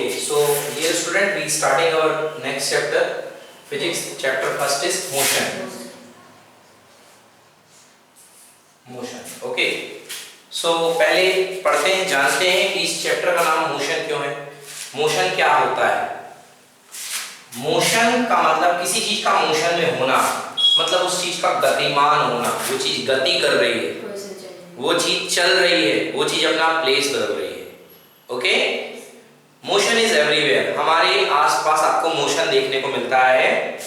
Okay, so dear student, we starting our next chapter, physics. Chapter first is motion. Motion. Okay, so पहले पढ़ते हैं, जानते हैं कि इस चैप्टर का नाम मोशन क्यों है. मोशन क्या होता है? मोशन का मतलब किसी चीज का मोशन में होना, मतलब उस चीज का गतिमान होना, वो चीज गति कर रही है, वो चीज चल रही है, वो चीज अपना प्लेस बदल रही है. Okay, motion is everywhere. हमारे आसपास आपको मोशन देखने को मिलता है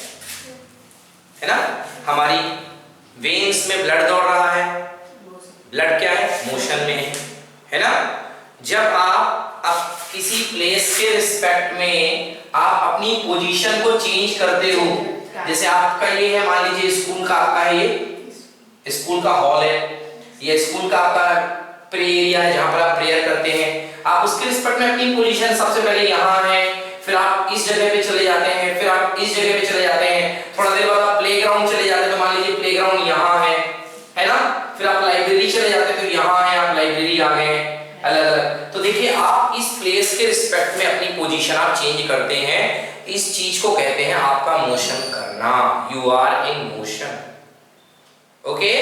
ना. हमारी वेन्स में ब्लड दौड़ रहा है, ब्लड क्या है, मोशन में है ना. जब आप किसी प्लेस के रिस्पेक्ट में आप अपनी पोजीशन को चेंज करते हो, जैसे आपका ये है, मान लीजिए स्कूल का आपका है, ये स्कूल का हॉल है, ये स्कूल का आपका प्रे एरिया है जहां पर आप प्रेयर करते हैं. आप उसके रिस्पेक्ट में अपनी पोजीशन सबसे पहले यहाँ है, फिर आप इस जगह पे चले जाते हैं, फिर आप इस जगह पे चले जाते हैं, थोड़ा देर बाद आप प्लेग्राउंड चले जाते हैं, तो मान लीजिए प्लेग्राउंड यहाँ है ना. फिर आप लाइब्रेरी चले जाते हैं, तो यहाँ है, आप लाइब्रेरी आ गए हैं, अलग अलग. तो देखिए, आप इस प्लेस के रिस्पेक्ट में अपनी पोजीशन आप चेंज करते हैं. इस चीज को कहते हैं आपका मोशन करना. You are in motion. Okay,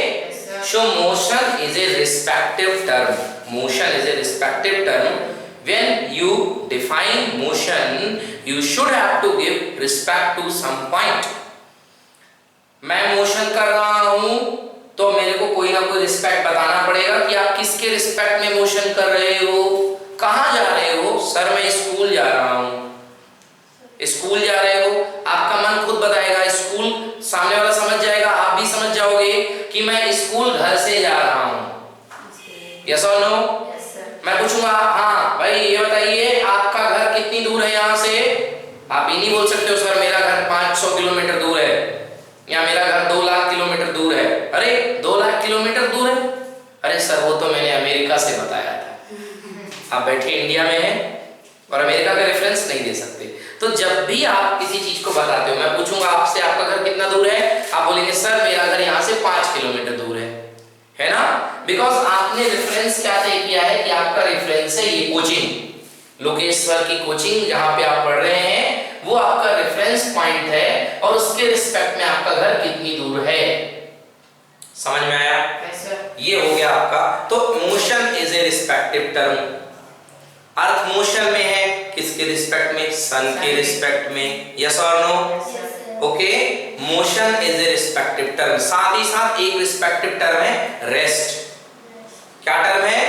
so motion is a respective term. Motion is a respective term. When you define motion, you should have to give respect to some point. मैं मोशन कर रहा हूं तो मेरे को कोई ना कोई रिस्पेक्ट बताना पड़ेगा कि आप किसके रिस्पेक्ट में मोशन कर रहे हो. कहां जा रहे हो? सर मैं स्कूल जा रहा हूं. स्कूल जा रहे हो, आपका मन खुद बताएगा. स्कूल सामने वाला समझ जाएगा, आप भी समझ जाओगे कि मैं स्कूल घर से जा रहा हूं. यस और नो? मैं पूछूंगा, हाँ भाई ये बताइए आपका घर कितनी दूर है यहाँ से. आप ये नहीं बोल सकते हो सर मेरा घर 500 किलोमीटर दूर है, या मेरा घर 2 लाख किलोमीटर दूर है. अरे 2 लाख किलोमीटर दूर है? अरे सर वो तो मैंने अमेरिका से बताया था. आप बैठे इंडिया में हैं और अमेरिका का रेफरेंस नहीं दे सकते. तो जब भी आप किसी चीज को बताते हो, मैं पूछूंगा आपसे आपका घर कितना दूर है, आप बोलेंगे सर मेरा घर यहाँ से 5 किलोमीटर दूर है ना. बिकॉज आपने रेफरेंस क्या तय किया है कि आपका रेफरेंस है ये कोचिंग, लोकेश्वर की कोचिंग जहां पे आप पढ़ रहे हैं, वो आपका रेफरेंस पॉइंट है, और उसके रिस्पेक्ट में आपका घर कितनी दूर है. समझ में आया? ये हो गया आपका. तो motion is a respective term. Earth motion में है, किसके रिस्पेक्ट में? सन के रिस्पेक्ट में. यस और no? Okay, motion is a respective term. साथ ही साथ एक रिस्पेक्टिव टर्म है रेस्ट. क्या टर्म है?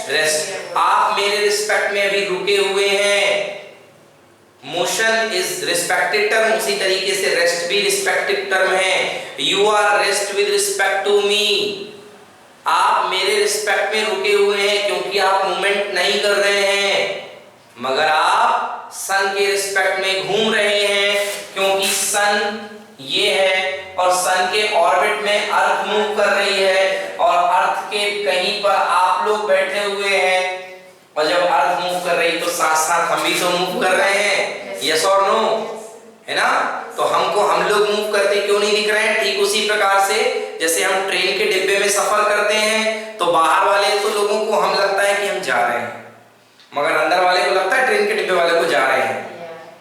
रेस्ट. आप मेरे रिस्पेक्ट में अभी रुके हुए हैं, मोशन इज रिस्पेक्टिव टर्म. उसी तरीके से रेस्ट भी रिस्पेक्टिव टर्म है. You are rest with respect to me. आप मेरे रिस्पेक्ट में रुके हुए हैं क्योंकि आप मूवमेंट नहीं कर रहे हैं, मगर आप सन के रिस्पेक्ट में घूम रहे हैं क्योंकि सन ये है और सन के ऑर्बिट में अर्थ मूव कर रही है, और अर्थ के कहीं पर आप लोग बैठे हुए हैं, और जब अर्थ मूव कर रही तो साथ साथ हम भी तो मूव कर रहे हैं. यस और नो? है ना. तो हमको हम लोग मूव करते क्यों नहीं दिख रहे हैं? ठीक उसी प्रकार से जैसे हम ट्रेन के डिब्बे में सफर करते हैं तो बाहर वाले तो लोगों को हम लगता है कि हम जा रहे हैं, मगर अंदर वाले को लगता है ट्रेन के डिब्बे वाले को जा रहे हैं.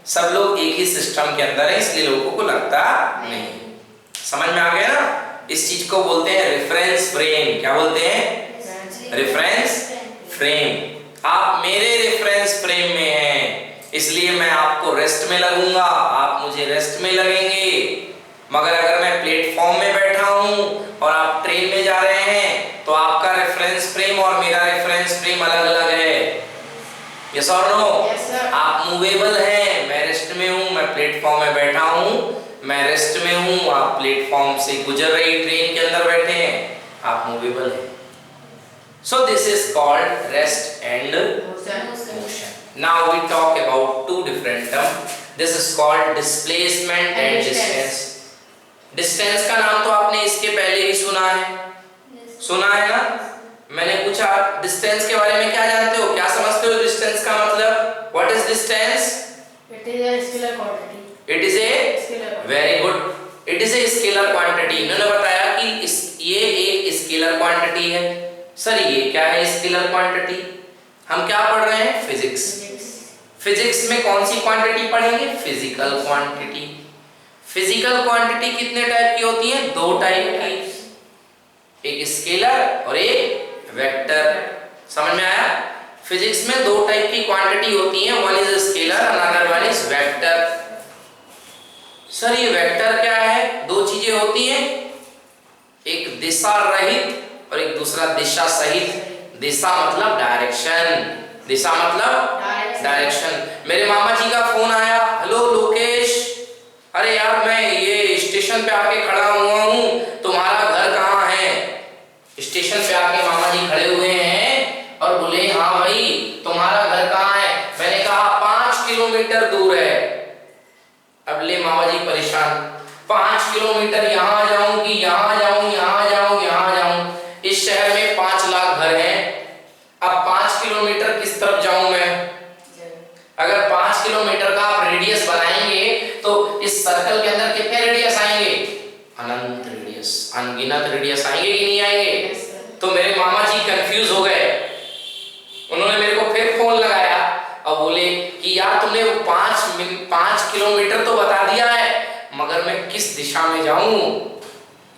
सब लोग एक ही सिस्टम के अंदर है, इसलिए लोगों को लगता नहीं. समझ में आ गया ना? इस चीज को बोलते हैं रेफरेंस फ्रेम. क्या बोलते हैं? Reference frame. आप मेरे रेफरेंस फ्रेम में हैं, इसलिए मैं आपको रेस्ट में लगूंगा, आप मुझे रेस्ट में लगेंगे. मगर अगर मैं प्लेटफॉर्म में बैठा हूं और आप ट्रेन में जा रहे हैं, तो आपका रेफरेंस फ्रेम और मेरा रेफरेंस फ्रेम अलग अलग है. यस और नो? आप मूवेबल हैं, मैं रेस्ट में हूं. मैं प्लेटफॉर्म में बैठा हूं, मैं रेस्ट में हूं. आप प्लेटफॉर्म से गुजर रही ट्रेन के अंदर बैठे हैं, आप मूवेबल हैं. So this is called rest and motion. Now we talk about two different terms. This is called displacement and distance. Distance का नाम तो आपने इसके पहले ही सुना है, सुना है ना. मैंने पूछा डिस्टेंस के बारे में क्या जानते हो, क्या समझते हो डिस्टेंस का मतलब? What is distance? It is a scalar quantity. It is a very good. It is a scalar quantity. इन्होंने बताया कि ये एक स्केलर क्वांटिटी है. सर ये क्या है स्केलर क्वांटिटी? हम क्या पढ़ रहे हैं? फिजिक्स. फिजिक्स में कौन सी क्वांटिटी पढ़ेंगे? Physical quantity. फिजिकल क्वांटिटी कितने टाइप की होती है? दो टाइप की, एक स्केलर और एक वेक्टर। समझ में आया? फिजिक्स में दो टाइप की क्वांटिटी होती है, one is scalar, another one is vector. Sir ये वेक्टर क्या है? दो चीजें होती हैं, एक दिशा रहित और एक दूसरा दिशा सहित। दिशा मतलब डायरेक्शन, दिशा मतलब डायरेक्शन। मेरे मामा जी का फोन आया, हेलो लोकेश, अरे यार मैं ये स्टेशन पे आके खड़ा हुआ हूँ, तुम्हारा घर कहाँ है? स्टेशन पे आके मामा जी खड़े हुए हैं और बोले हाँ भाई तुम्हारा घर कहाँ है? मैंने कहा 5 किलोमीटर दूर है। अब ले मामा जी परेशान, 5 किलोमीटर यहाँ जाऊं कि यहाँ जाऊं, यहाँ जाऊं, यहाँ जाऊं। इस शहर में 5 लाख घर हैं, अब 5 किलोमीटर किस तरफ जाऊं मैं? अगर 5 किलोमीटर का आप रेडियस बनाएंगे तो इस सर्कल के अंदर कितने रेडियस आएंगे? अनंत रेडियस, अनगिनत रेडियस आएंगे कि नहीं आएंगे? तो मेरे मामा जी कंफ्यूज हो गए, उन्होंने मेरे को फिर फोन लगाया और बोले कि यार तुमने वो 5 किलोमीटर तो बता दिया है, मगर मैं किस दिशा में जाऊं?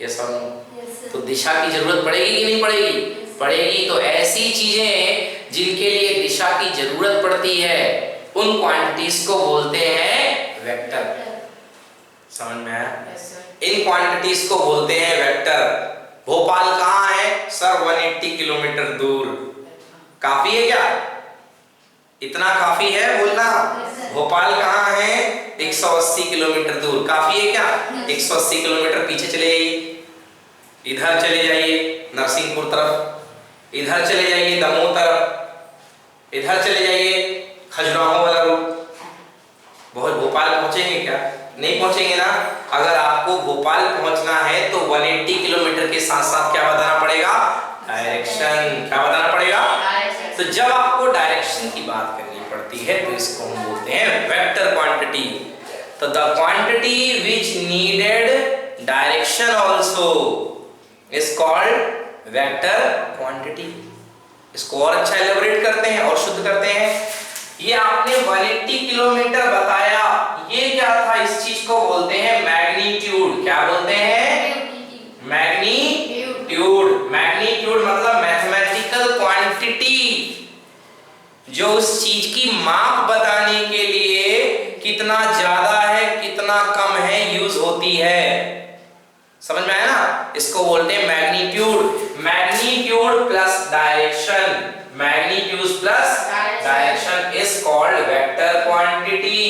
यस और नो? तो दिशा की जरूरत पड़ेगी कि नहीं पड़ेगी? पड़ेगी। तो ऐसी चीजें जिनके लिए दिशा की जरूरत पड़ती है उन क्वांटिटीज को बोलते हैं वेक्टर। समझ में आया? इन क्वांटिटीज को बोलते हैं वेक्टर। भोपाल कहाँ है? सर 180 किलोमीटर दूर। काफी है क्या? इतना काफी है बोलना? भोपाल कहाँ है? 180 किलोमीटर दूर। काफी है क्या? 180 किलोमीटर पीछे चले जाइए, इधर चले जाइए नरसिंहपुर तरफ, इधर चले जाइए दमोह तरफ, इधर चले जाइए खजुराहो वाला रूट। बहुत भोपाल पहुंचेंगे क्या? नहीं पहुंचेंगे ना। अगर आपको भोपाल पहुंचना है तो 180 किलोमीटर के साथ साथ क्या बताना पड़ेगा? डायरेक्शन। क्या बताना पड़ेगा? तो जब आपको डायरेक्शन की बात करनी पड़ती है तो इसको हम बोलते हैं वेक्टर क्वांटिटी। तो the quantity which needed direction also is called vector quantity. इसको और अच्छा एलेबोरेट करते हैं और शुद्ध करते हैं। ये आपने 180 किलोमीटर बताया, ये क्या था? इस चीज को बोलते हैं मैग्नीट्यूड। क्या बोलते हैं? मैग्नीट्यूड। मैग्नीट्यूड मतलब मैथमेटिकल क्वांटिटी, जो उस चीज की माप बताने के लिए कितना ज्यादा है कितना कम है यूज होती है। समझ में आया ना? इसको बोलते हैं magnitude. Magnitude plus direction, magnitude plus direction is called vector quantity,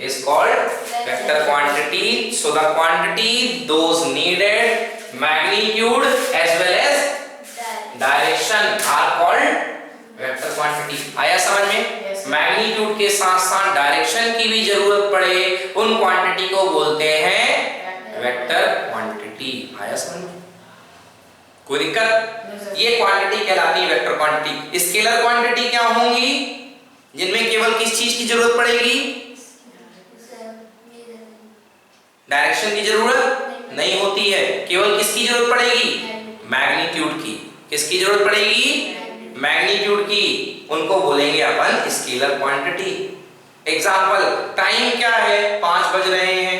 is called vector quantity. So the quantity those needed magnitude as well as direction are called vector quantity. आया समझ में? मैग्नीट्यूड के साथ साथ डायरेक्शन की भी जरूरत पड़े उन क्वांटिटी को बोलते हैं वेक्टर क्वांटिटी। आया समझ में? कोई दिक्कत? ये क्वांटिटी कहलाती है वेक्टर क्वांटिटी। स्केलर क्वांटिटी क्या होंगी? जिनमें केवल किस चीज की जरूरत पड़ेगी? डायरेक्शन की जरूरत नहीं होती है। केवल किसकी जरूरत पड़ेगी? मैग्नीट्यूड की। किसकी जरूरत पड़ेगी? मैग्नीट्यूड की। उनको बोलेंगे अपन स्केलर क्वांटिटी। एग्जांपल, टाइम क्या है? 5 बज रहे हैं,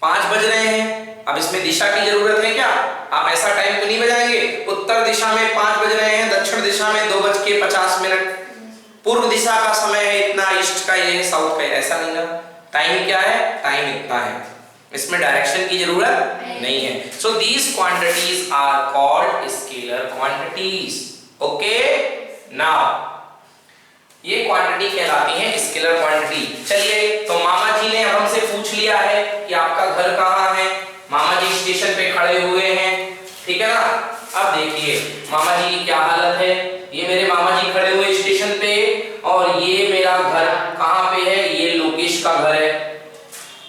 5 बज रहे हैं। अब इसमें दिशा की जरूरत है क्या? आप ऐसा टाइम तो नहीं बजाएंगे, उत्तर दिशा में 5 बज रहे हैं, दक्षिण दिशा में 2:50, पूर्व दिशा का समय है इतना, ईस्ट का ये है, साउथ का, ऐसा नहीं ना। टाइम क्या है? टाइम इतना है। इसमें डायरेक्शन की जरूरत नहीं है। So these quantities are called scalar quantities. Okay, now ये क्वांटिटी कहलाती है स्केलर क्वांटिटी। चलिए, तो मामा जी ने हमसे पूछ लिया है कि आपका घर कहाँ है। मामा जी स्टेशन पे खड़े हुए हैं, ठीक है ना। अब देखिए मामा जी की क्या हालत है। ये मेरे मामा जी खड़े हुए स्टेशन पे और ये मेरा घर कहाँ पे है? ये लोकेश का घर है।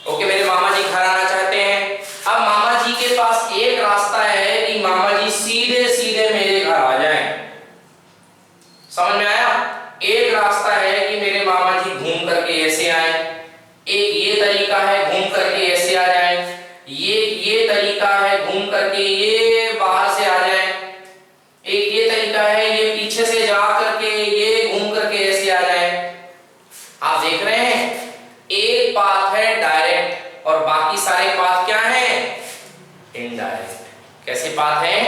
ओके, मेरे मामा जी घर आना चाहते हैं। अब मामा जी के पास एक रास्ता है कि मामा जी सीधे सीधे मेरे घर आ जाएं। समझ में आया? एक रास्ता है कि मेरे मामा जी घूम करके ऐसे आए, एक ये तरीका है घूम करके ऐसे आ जाए, ये तरीका है घूम करके ये बाहर से आ जाए, एक ये तरीका है ये पीछे से जा करके ये घूम करके ऐसे आ जाए। इनडायरेक्ट। कैसे पाथ है?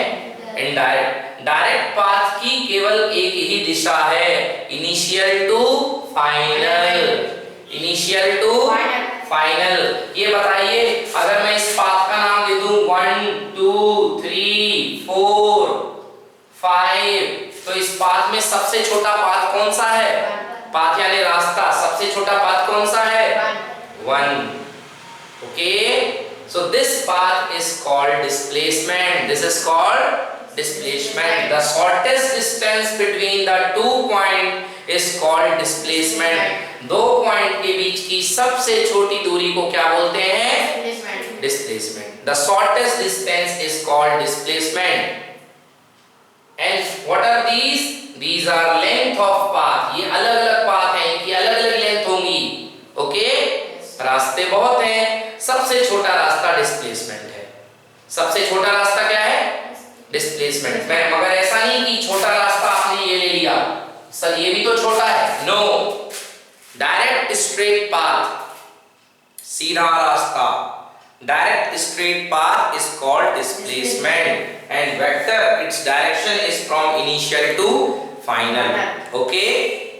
इनडायरेक्ट। डायरेक्ट पाथ की केवल एक ही दिशा है, initial to final. Initial to final. ये बताइए, अगर मैं इस पाथ का नाम दे दूं 1 2 3 4 5, तो इस पाथ में सबसे छोटा पाथ कौन सा है? पाथ यानी रास्ता, सबसे छोटा पाथ कौन सा है? 1। Okay, so this path is called displacement. This is called displacement. The shortest distance between the two point is called displacement. दो पॉइंट के बीच की सबसे छोटी दूरी को क्या बोलते हैं? Displacement. The shortest distance is called displacement. And what are these? These are length of path. ये अलग अलग पाथ हैं, इनकी अलग अलग लेंथ होंगी। ओके, रास्ते बहुत हैं, सबसे छोटा रास्ता डिस्प्लेसमेंट है। सबसे छोटा रास्ता क्या है? डिस्प्लेसमेंट। मगर ऐसा नहीं कि छोटा रास्ता आपने ये ले लिया, सर ये भी तो छोटा है। नो, डायरेक्ट स्ट्रेट पाथ, सीधा रास्ता, direct straight path is called displacement, and vector its direction is from initial to final. Okay,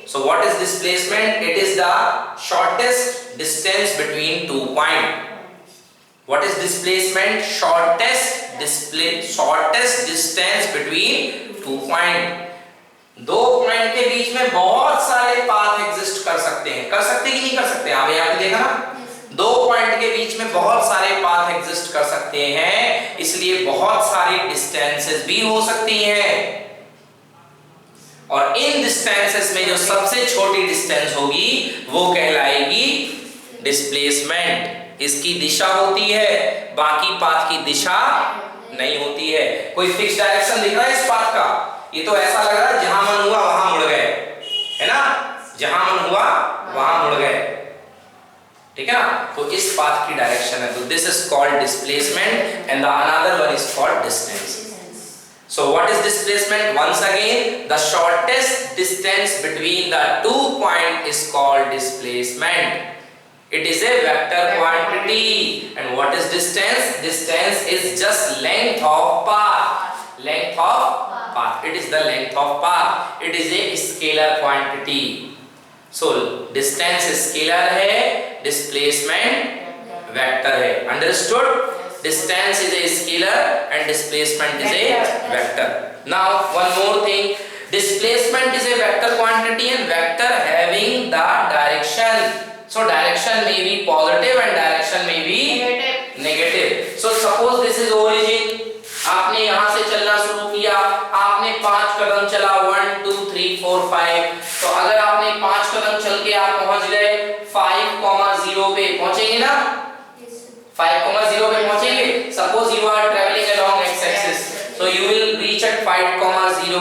so what is displacement? It is the shortest distance between two points. What is displacement? Shortest distance between two points. दो point के बीच में बहुत सारे path exist कर सकते हैं। कर सकते कि नहीं कर सकते? आप यहाँ पे देखा ना, दो पॉइंट के बीच में बहुत सारे पाथ एग्जिस्ट कर सकते हैं, इसलिए बहुत सारी डिस्टेंसेस भी हो सकती हैं। और इन डिस्टेंसेस में जो सबसे छोटी डिस्टेंस होगी वो कहलाएगी डिस्प्लेसमेंट। इसकी दिशा होती है, बाकी पाथ की दिशा नहीं होती है। कोई फिक्स डायरेक्शन दिख रहा है इस पाथ का? ये तो ऐसा लग रहा है जहां मन हुआ वहां मुड़ गए, है ना? जहां मन हुआ वहां मुड़ गए, ठीक है ना? तो इस पाथ की डायरेक्शन है, तो this is called displacement and the another one is called distance. So what is displacement? Once again, the shortest distance between the two points is called displacement. It is a vector quantity. And what is distance? Distance is just length of path. Length of path. It is the length of path. It is a scalar quantity. So distance scalar है, displacement vector है. Understood? Distance is a scalar and displacement is a vector. Now one more thing, displacement is a vector quantity and vector having the direction. So direction may be positive and direction may be negative. So suppose this is origin, आपने यहाँ से चलना शुरू किया, आपने 5 कदम चला, 1 2 3 4 5, तो अगर आपने 5 कदम चल के आप पहुंच गए 5,0 पे, पहुंचेंगे ना? 5,0 पे पहुंचेंगे। Suppose you are traveling along x-axis, so you will reach at 5,0.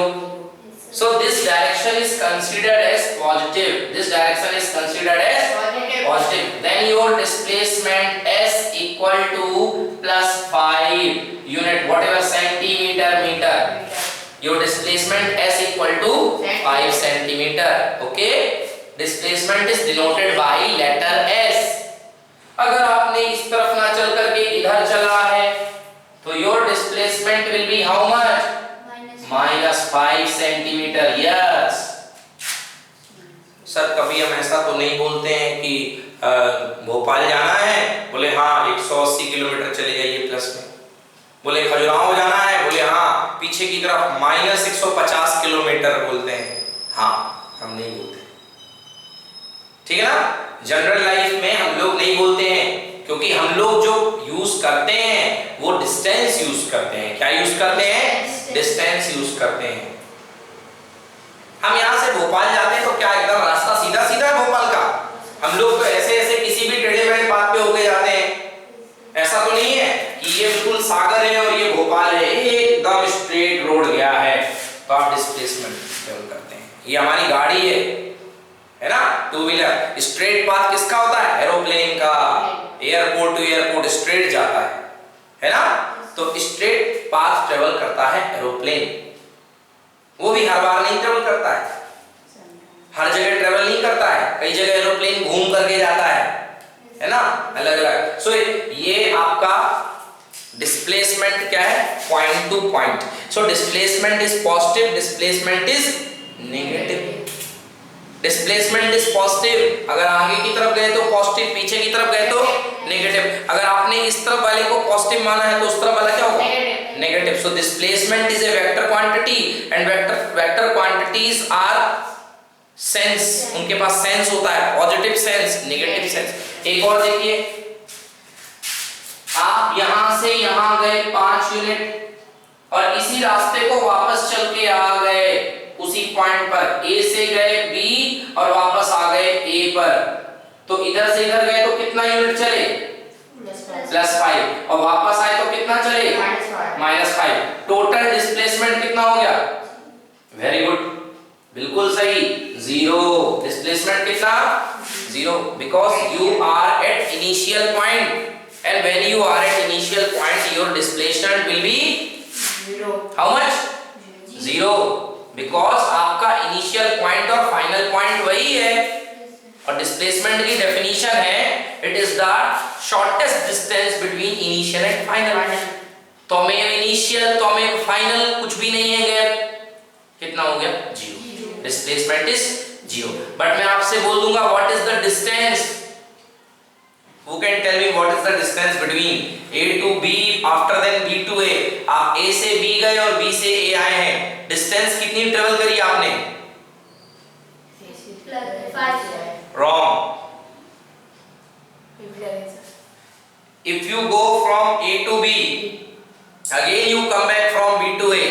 So this direction is considered as positive. This direction is considered as positive. Then your displacement s equal to plus 5 unit, whatever centimeter meter. Your displacement s equal to 5 centimeter. Okay? Displacement is denoted by letter s. अगर आपने इस तरफ ना चल करके इधर चला है तो your displacement will be how much? -5 centimetre. Yes sir, कभी हम ऐसा तो नहीं बोलते हैं कि भोपाल जाना है, बोले हाँ 180 किलोमीटर चले जाइए प्लस में। बोले खजुराहो जाना है, बोले हाँ पीछे की तरफ -150 किलोमीटर बोलते हैं। हाँ, हम नहीं बोलते, ठीक है ना? जनरल लाइफ में हम लोग नहीं बोलते हैं, क्योंकि हम लोग जो यूज करते हैं वो डिस्टेंस यूज करते हैं। क्या यूज करते हैं? डिस्टेंस यूज करते हैं। हम यहाँ से भोपाल जाते हैं तो क्या एकदम रास्ता सीधा सीधा है भोपाल का? हम लोग तो ऐसे ऐसे किसी भी टेढ़े मेढ़े पाथ पे होके जाते हैं। ऐसा तो नहीं है कि ये बिल्कुल सागर है और ये भोपाल है, एकदम स्ट्रेट रोड गया है, तो आप डिस्प्लेसमेंट करते हैं। ये हमारी गाड़ी है ना, टू व्हीलर। स्ट्रेट पाथ किसका होता है? एरोप्लेन का। एयरपोर्ट टू एयरपोर्ट स्ट्रेट जाता है ना? तो स्ट्रेट पाथ ट्रेवल करता है एरोप्लेन। वो भी हर बार नहीं ट्रेवल करता है, हर जगह ट्रेवल नहीं करता है, कई जगह एरोप्लेन घूम करके जाता है ना, अलग अलग। सो ये आपका डिस्प्लेसमेंट क्या है? Point two point. So displacement is positive, displacement is negative. Displacement is positive, अगर आगे की तरफ गए तो पॉजिटिव, पीछे की तरफ गए तो नेगेटिव. अगर आपने इस तरफ वाले को पॉजिटिव माना है तो उस तरफ वाला क्या होगा? Negative. So displacement is a vector quantity and vector quantities are sense, उनके पास सेंस होता है, पॉजिटिव सेंस, नेगेटिव सेंस. एक और देखिए, आप यहां से यहां गए 5 यूनिट और इसी रास्ते को वापस चल के आ गए उसी पॉइंट पर. ए से गए बी और वापस आ गए ए पर, तो इधर से इधर गए तो कितना यूनिट चले? +5. और वापस आए तो कितना चले? -5. टोटल डिस्प्लेसमेंट कितना हो गया? वेरी गुड, बिल्कुल सही, 0. डिस्प्लेसमेंट कितना? 0, because you are at initial point. And when you are at initial point, your displacement will be 0. how much? 0. Because आपका initial point और final point वही है. और displacement की definition है, it is the shortest distance between initial and final. तो में initial तो में final कुछ भी नहीं है गैप. कितना हो गया? 0. Displacement is 0. But मैं आपसे बोल दूंगा what is the distance? Who can tell me what is the distance between A to B after then B to A? आप A से B गए और B से A आए हैं, डिस्टेंस कितनी ट्रेवल करी आपने? Wrong. If you go from A to B, again you come back from B to A,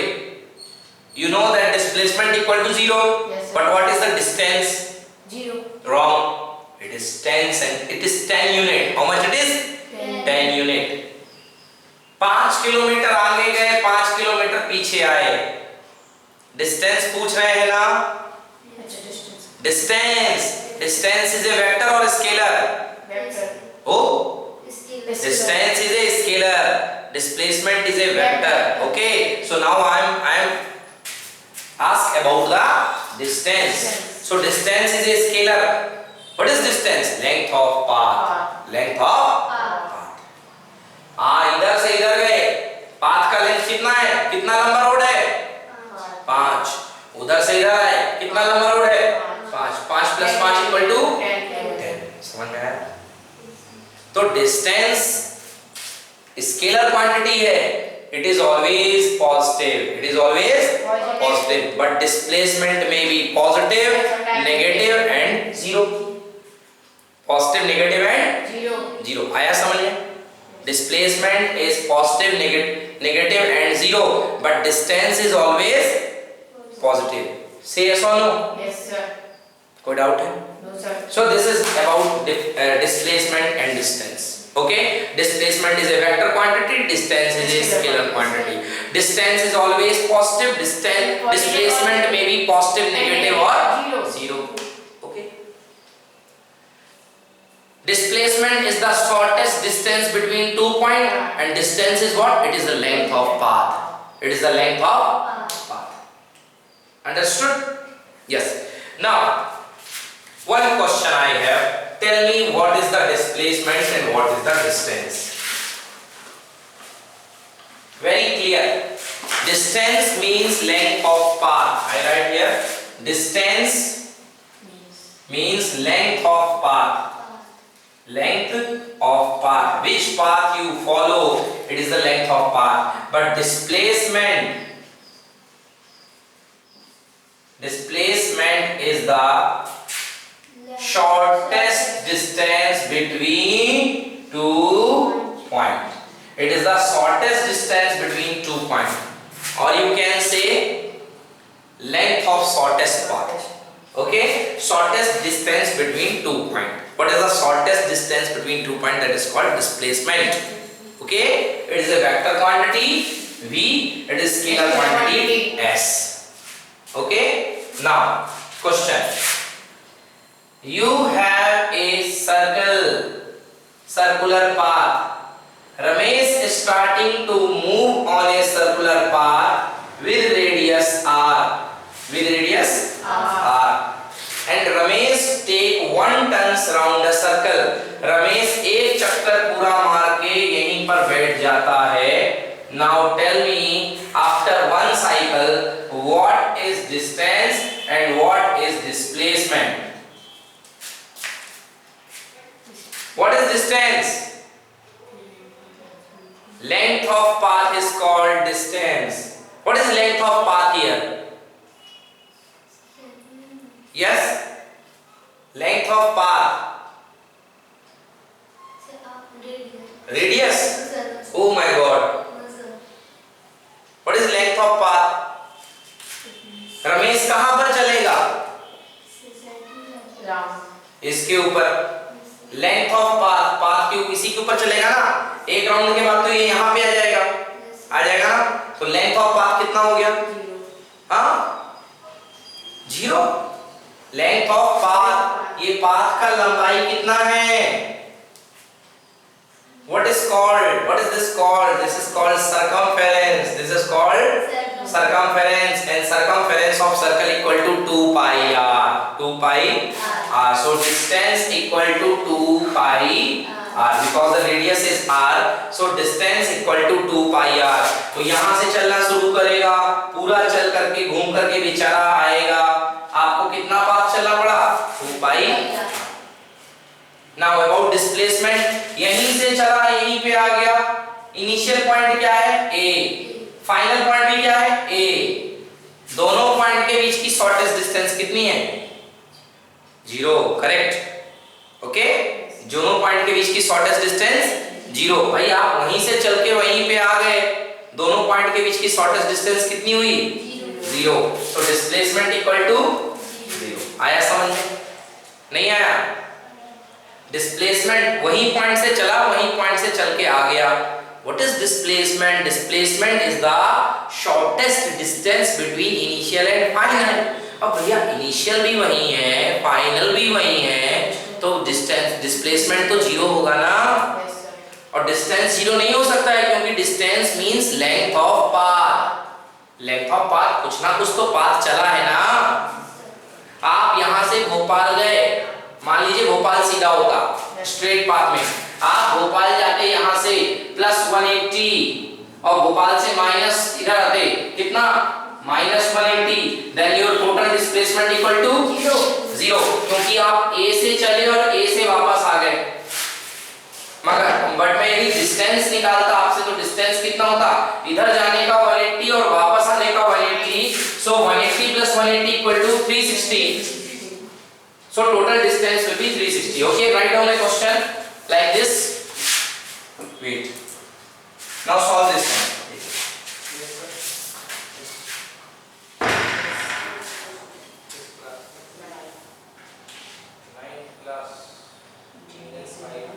you know that displacement equal to 0. Yes, sir. But what is the distance? 0. Wrong. It is 10 unit. How much it is? 10 unit. 5 kilometre आगे गए, 5 kilometre पीछे आए. Distance पूछ रहे हैं ना? Distance. Distance is a vector और scalar? Oh, distance is a scalar, displacement is a vector. Okay, so now I am ask about the distance. So distance is a scalar. What is distance? Length of path. Length of path. इधर से इधर गए, path का length कितना है? कितना लंबा road है? 5. उधर से इधर आए, कितना लंबा रोड है? 5. 5 + 5 = 10. समझ में आया? तो डिस्टेंस स्केलर क्वांटिटी है. It is always positive. It is always positive. But displacement may be positive, negative and 0. Positive, negative and 0. आया समझ में? Displacement is positive, negative and 0. But distance is always positive. Say yes or no? Yes, sir. कोई doubt है? No, sir. So this is about displacement and distance. Okay, displacement is a vector quantity, distance is a scalar quantity. Distance is always positive, displacement may be positive, negative or 0. Okay, displacement is the shortest distance between 2 points and distance is what? It is the length of path. It is the length of path. Understood? Yes. Now one question I have. Tell me what is the displacement and what is the distance. Very clear. Distance means length of path. I write here. Distance means length of path. Length of path. Which path you follow, it is the length of path. But displacement is the shortest distance between 2 points. It is the shortest distance between 2 points. Or you can say length of shortest path. Okay, shortest distance between 2 points. What is the shortest distance between 2 points? That is called displacement. Okay, it is a vector quantity V. It is scalar quantity S. Okay, now question. You have a circular path. Ramesh is starting to move on a circular path with radius R. And Ramesh take 1 turns round the circle. Ramesh एक चक्कर पूरा मार के यहीं जमीन पर बैठ जाता है। Now tell me after one cycle what is distance and what is displacement? What is distance? Length of path is called distance. What is length of path here? Yes? Length of path. Radius? Oh my God. What is length of path? Ramesh कहाँ पर चलेगा? इसके ऊपर। Length of path, path के इसी के ऊपर चलेगा ना, एक राउंड के बाद तो ये यहाँ पे आ जाएगा ना, तो लेंथ ऑफ पाथ कितना हो गया? हाँ, 0। लेंथ ऑफ पाथ, ये पाथ का लंबाई कितना है? What is this called? This is called circumference. This is called circumference, and circumference of circle equal to 2 pi r. 2 pi r. So distance equal to 2 pi r because the radius is r. So distance equal to 2 pi r. तो यहाँ से चलना शुरू करेगा, पूरा चल करके घूम करके बेचारा आएगा। आपको कितना पाथ चलना पड़ा? 2 pi. Now about displacement, यहीं से चला यहीं पे आ गया। इनिशियल पॉइंट क्या है? A. फाइनल पॉइंट भी क्या है? A. दोनों पॉइंट के बीच की शॉर्टेस्ट डिस्टेंस कितनी है? 0। करेक्ट। ओके, दोनों पॉइंट के बीच की शॉर्टेस्ट डिस्टेंस 0। भाई आप वहीं से चल के वहीं पे आ गए, दोनों पॉइंट के बीच की शॉर्टेस्ट डिस्टेंस कितनी हुई? 0। तो डिस्प्लेसमेंट इक्वल टू 0। आया समझ में? नहीं आया? डिस्प्लेसमेंट वही पॉइंट से चला, वही पॉइंट से चल के आ गया। What is displacement? Displacement is the shortest distance between initial and final. अब भैया इनिशियल भी वही है, फाइनल भी वही है, तो डिस्टेंस डिस्प्लेसमेंट तो 0 होगा ना। और डिस्टेंस 0 नहीं हो सकता है क्योंकि distance means length of path. Length of path, कुछ ना कुछ तो पाथ चला है ना। आप यहां से भोपाल गए, मान लीजिए भोपाल सीधा होता स्ट्रेट पाथ में, आप भोपाल जाते यहाँ से +180 और भोपाल से माइनस इधर आते कितना? -180, then your total displacement equal to 0 क्योंकि आप A से चले और A से वापस आ गए। मगर बट मैं यदि डिस्टेंस निकालता आपसे तो डिस्टेंस कितना होता? इधर जाने का 180 और वापस आने का 180, सो 180 + 180 = 360. So total distance will be 360. Okay, write down a question like this. Wait. Now solve this one. 9 plus 5.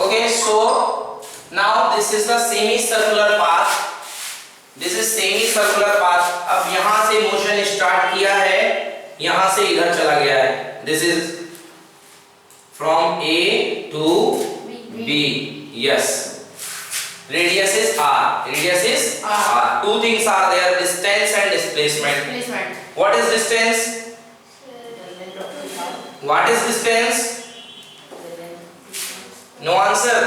Okay, so now this is the semicircular path. This is semicircular path. अब यहाँ से मोशन स्टार्ट किया है, यहाँ से इधर चला गया है. This is from A to B. Yes. Radius is R. Radius is R. Two things are there: distance and displacement. What is distance? What is distance? No answer.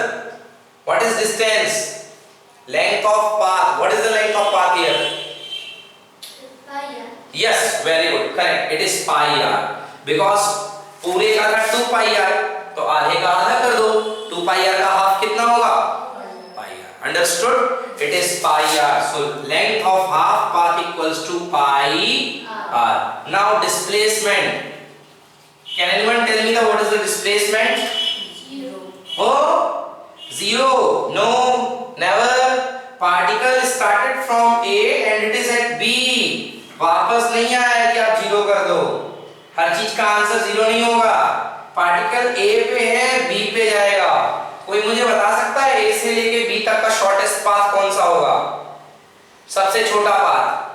What is distance? Length of path. What is the length of path here? Pi r. Yes, very good. Correct. It is pi r. Because पूरे का 2 pi r, तो आधे का आधा कर दो. 2 pi r का half कितना होगा? Pi r. Understood? It is pi r. So length of half path equals to pi r. Now displacement. Can anyone tell me what is the displacement? 0. Oh, 0. No, never. Particle started from A and it is at B. वापस नहीं आया कि आप 0 कर दो. हर चीज का answer 0 नहीं होगा। पार्टिकल ए पे है, बी पे जाएगा। कोई मुझे बता सकता है ए से लेके बी तक का शॉर्टेस्ट पाथ कौन सा होगा? सबसे छोटा पाथ।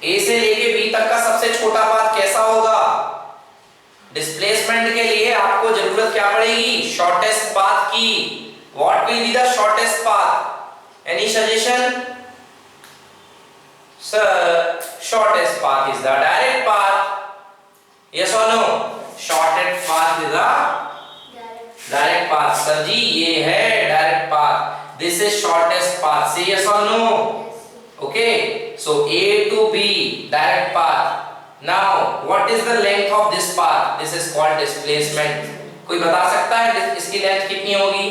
ए से लेके बी तक का सबसे छोटा पाथ कैसा होगा? डिस्प्लेसमेंट के लिए आपको जरूरत क्या पड़ेगी? शॉर्टेस्ट पाथ की। What will be the shortest path? Any suggestion? Sir, shortest path is the direct path. Yes or no? Shortest path is the direct path. Sir ji ये है direct path. This is shortest path. Say yes or no? Okay. So A to B direct path. Now what is the length of this path? This is called displacement. कोई बता सकता है इसकी length कितनी होगी?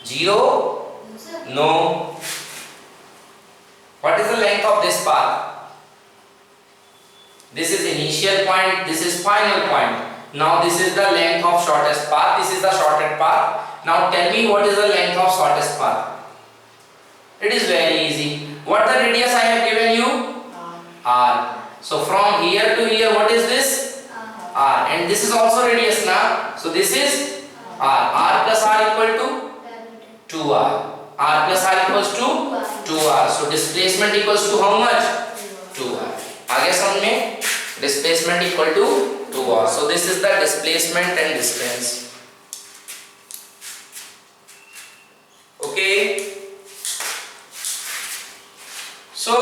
0? No. What is the length of this path? This is initial point, this is final point. Now this is the length of shortest path, this is the shortest path. Now tell me what is the length of shortest path? It is very easy. What the radius I have given you? R. So from here to here, what is this? R. And this is also radius now. So this is R. R plus R equal to 2R. R plus R equals to 2R. So displacement equals to how much? 2R. आगे समझ में? Displacement equal to 2R. So this is the displacement and distance. Okay. So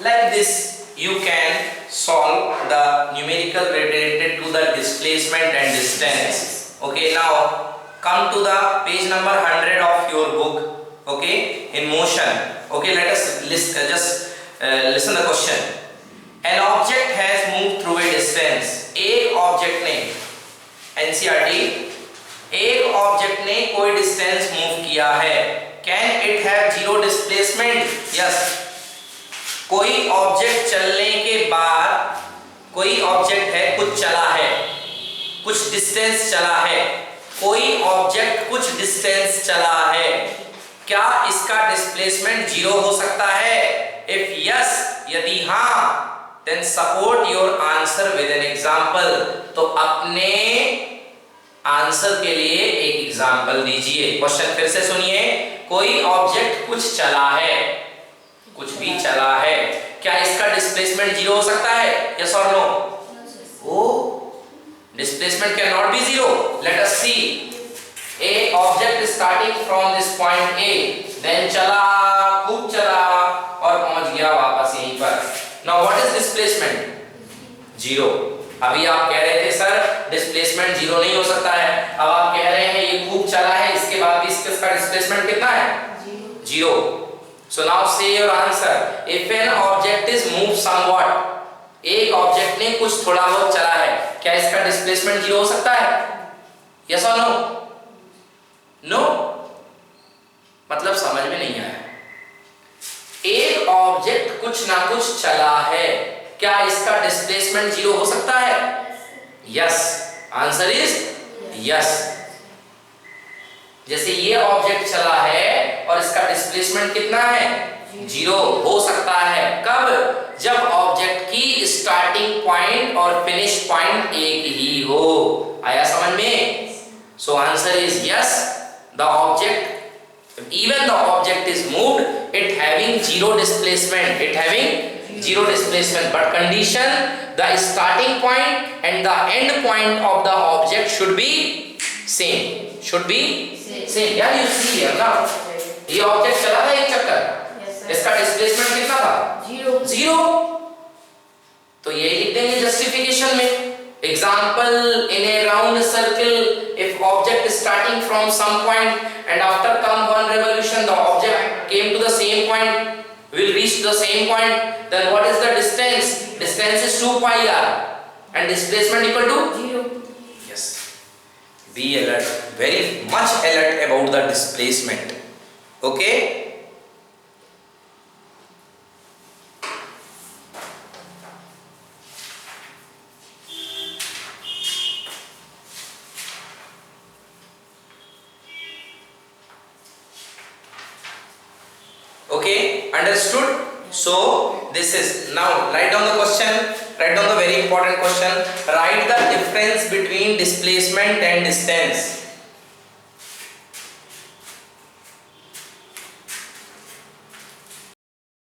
like this you can solve the numerical related to the displacement and distance. Okay, now come to the page number 100 of your book. Okay, in motion. Okay, let us listen the question. An object has moved through a distance. एक object ने NCERT एक object ने कोई distance move किया है. Can it have zero displacement? Yes. कोई object चलने के बाद, कोई ऑब्जेक्ट है कुछ चला है, कुछ डिस्टेंस चला है, कोई ऑब्जेक्ट कुछ डिस्टेंस चला है, क्या इसका डिस्प्लेसमेंट जीरो हो सकता है? इफ यस, यदि हाँ, then support your answer with an example. तो अपने आंसर के लिए एक एग्जांपल दीजिए. क्वेश्चन फिर से सुनिए. कोई ऑब्जेक्ट कुछ चला है, कुछ भी चला है, क्या इसका डिस्प्लेसमेंट जीरो हो सकता है? यस और no? Oh, displacement cannot be zero. Let us see. A object starting from this point A, then चला, खूब चला और पहुंच गया वापस यहीं पर. Now what is displacement? Zero. अभी आप कह रहे थे सर डिस्प्लेसमेंट जीरो नहीं हो सकता है. अब आप कह रहे हैं ये खूब चला है, इसके बाद भी इसका डिस्प्लेसमेंट कितना है? Zero. So now say your answer. If an object is moved somewhat, एक ऑब्जेक्ट ने कुछ थोड़ा बहुत चला है, क्या इसका डिस्प्लेसमेंट जीरो हो सकता है? यस और नो? नो? मतलब समझ में नहीं आया. एक ऑब्जेक्ट कुछ ना कुछ चला है, क्या इसका डिस्प्लेसमेंट जीरो हो सकता है? यस. Answer is yes. जैसे ये ऑब्जेक्ट चला है और इसका डिस्प्लेसमेंट कितना है? जीरो हो सकता है. कब? जब ऑब्जेक्ट की स्टार्टिंग पॉइंट और फिनिश पॉइंट एक ही हो. आया समझ में? So answer is yes. The object, even the object is moved, it having zero displacement, but condition, the starting point and the end point of the object should be same. Yeah, you see here now, ये object चला था एक चक्कर, इसका displacement कितना था? Zero. तो यही लिख देंगे जस्टिफिकेशन में. Example, in a round circle, if object is starting from some point and after come one revolution, the object came to the same point, will reach the same point, then what is the distance? Distance is 2 pi r and displacement equal to 0. Yes. Be alert, very much alert about the displacement. Okay? Okay, understood? So this is, now write down the question, write down the very important question. Write the difference between displacement and distance.